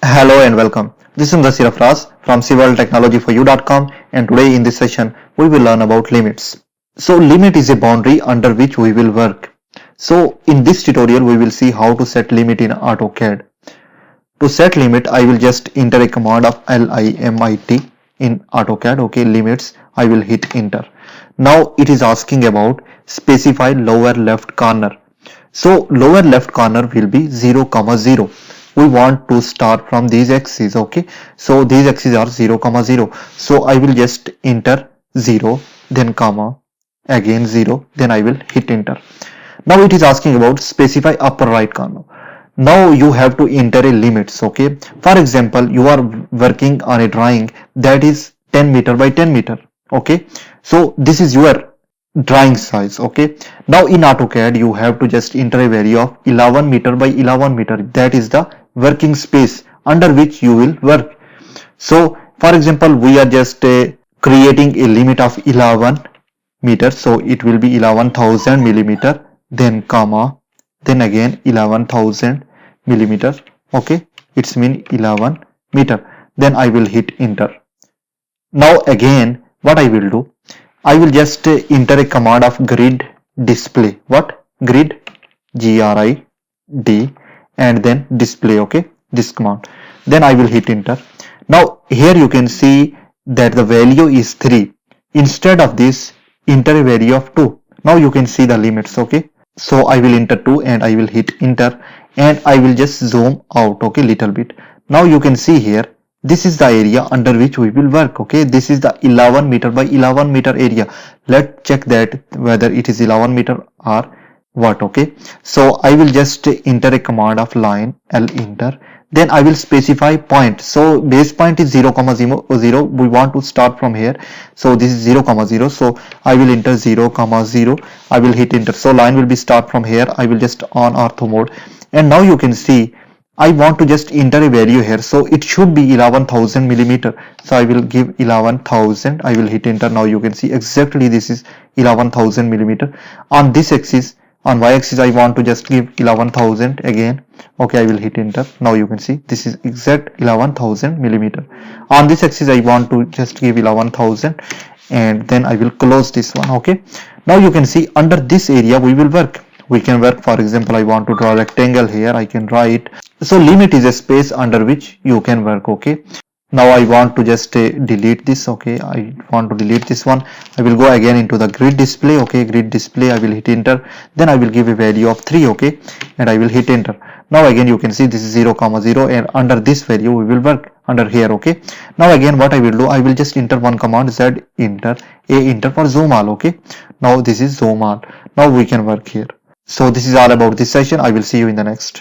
Hello and welcome. This is Nasir Afraz from civiltechnologyforyou.com, and today in this session we will learn about limits. So limit is a boundary under which we will work. So in this tutorial we will see how to set limit in AutoCAD. To set limit I will just enter a command of limit in AutoCAD. Okay, limits. I will hit enter. Now it is asking about specify lower left corner. So lower left corner will be 0, 0. We want to start from these axes. Okay, so these axes are 0, 0. So I will just enter 0, then comma, again 0, then I will hit enter. Now it is asking about specify upper right corner. Now you have to enter a limits. Okay, for example, you are working on a drawing that is 10 meter by 10 meter. Okay, so this is your drawing size. Okay, now in AutoCAD you have to just enter a value of 11 meter by 11 meter. That is the working space under which you will work. So for example, we are just creating a limit of 11 meters, so it will be 11,000 millimeter, then comma, then again 11,000 millimeter. Okay, it's mean 11 meter. Then I will hit enter. Now again what I will do, I will just enter a command of grid display. What? Grid, GRID, and then display. Okay, this command. Then I will hit enter. Now here you can see that the value is 3. Instead of this, enter a value of 2. Now you can see the limits. Okay, so I will enter 2 and I will hit enter, and I will just zoom out. Okay, little bit. Now you can see here, this is the area under which we will work. Okay, this is the 11 meter by 11 meter area. Let's check that whether it is 11 meter or what. Okay, so I will just enter a command of line L enter. Then I will specify point. So base point is 0, 0. We want to start from here. So this is 0, 0. So I will enter 0, 0. I will hit enter. So line will be start from here. I will just on ortho mode. And now you can see I want to just enter a value here. So it should be 11,000 millimeter. So I will give 11,000. I will hit enter. Now you can see exactly this is 11,000 millimeter. On this axis, on y-axis, I want to just give 11,000 again. Okay, I will hit enter. Now you can see this is exact 11,000 millimeter. On this axis, I want to just give 11,000, and then I will close this one. Okay, now you can see under this area we will work. We can work, for example, I want to draw a rectangle here. I can draw it. So limit is a space under which you can work. Okay, now I want to just delete this. Okay, I want to delete this one. I will go again into the grid display. Okay, grid display, I will hit enter. Then I will give a value of 3. Okay, and I will hit enter. Now again you can see this is 0, 0, and under this value we will work under here. Okay, now again what I will do, I will just enter one command, Z enter, A enter for zoom all. Okay, now this is zoom all. Now we can work here. So this is all about this session. I will see you in the next.